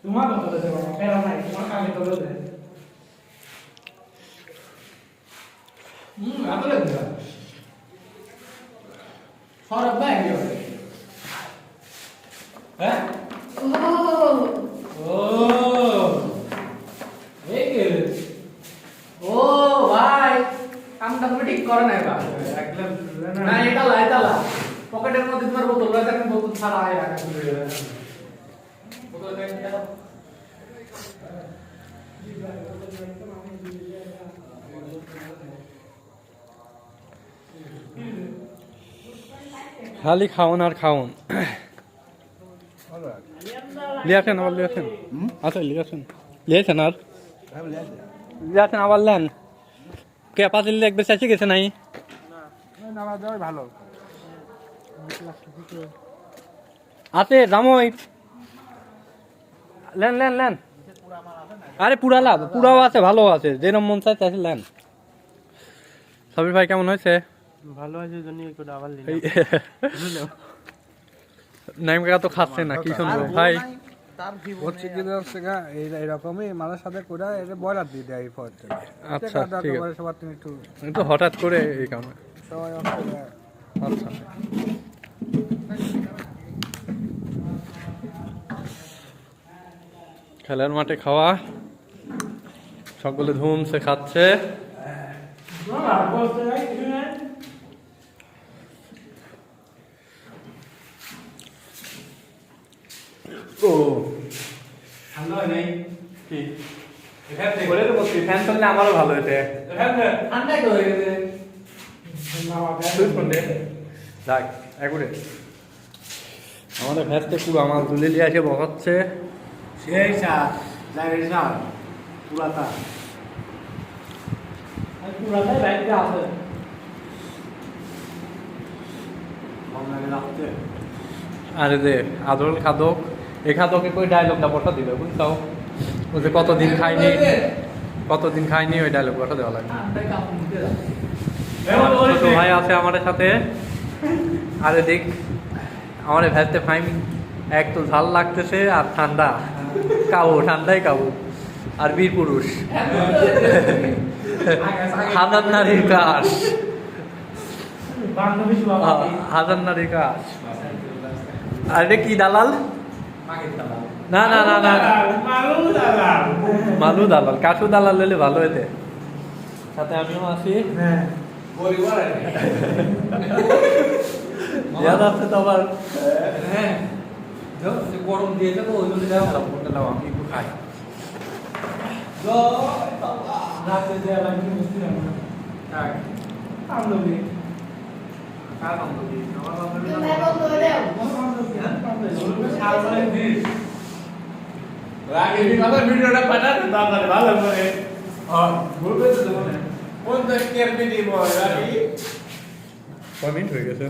তোমার কত দেবে বাবা পেরা নাই তোমার কাকে তো দেবে আপলে দেবে সরব ভাই হ্যাঁ ও এই কে ও ভাই কামটা তুমি ঠিক করে নাই বা একদম না এটা লাইতালা পকেটের মধ্যে তোমার বোতল রাখা তুমি বোতল ছাড়া আয় রাখা বোতল দেন দাও খালি খাওন আর খাওন লিয়াছেন আবার লিয়াছেন আচ্ছা লিয়াছেন আর লিয়াছেন আবার লেন কে পাতিল লিখবে চাইছে গেছে নাই ভালো আছে জামই লেন লেন লেন আরে পুরা লাভ পুরাও আছে ভালো আছে যেরকম মন চাই চাইছে লেন সাবির ভাই কেমন হয়েছে ভালো আছে জন্য একটু আবার নাইম কাকা তো খাচ্ছে না কি শুনবো ভাই হচ্ছে কি এইরকমই মালার সাথে করে এটা বয়লার দিয়ে দেয় এই ফল থেকে আচ্ছা ঠিক আছে সবার তুমি একটু একটু হঠাৎ করে এই কারণে সবাই আচ্ছা খেলার মাঠে খাওয়া সকলে ধুমসে খাচ্ছে ও ঠান্ডা হয় নাই কি বলে তো বলছি ফ্যান চললে আমারও ভালো হইতে ঠান্ডাই তো হয়ে গেছে যাক একবারে আমাদের ভ্যাসতে পুরো আমার তুলে নিয়ে এসে বসাচ্ছে সেই সার জায়গায় সার পুরাতা পুরাতাই বাইকটা আছে আরে যে আদর খাদক এই খাদকে কই ডায়লগটা বসা দিবে বুঝছাও ও যে কতদিন খাইনি ওই ডায়লগ বসা দেওয়া লাগবে ছোট ভাই আছে আমাদের সাথে আরে দেখ আমাদের ভ্যাসতে ফাইম এক তো ঝাল লাগতেছে আর ঠান্ডা ঠান্ডাই কাবু আর বীর পুরুষ হাজার নারীর কাশ হাজার নারীর কাশ আর এটা কি দালাল না না না না মালু দালাল কাশু দালাল হলে ভালো হইতে সাথে আমিও আছি ইয়াদ আছে তো আবার গরম দিয়েছে তো ওই জন্য আমি একটু খাই রাতে দেওয়া লাগবে বুঝতে পারবো না আমলকি কার আমলকি আমার আমলকি রাগে ভিডিওটা পাঠাতে দাদা ভালো করে হ্যাঁ বলবে তো মানে কোন দেশ কেয়ার ভিডিও রাগি কমেন্ট হয়ে গেছে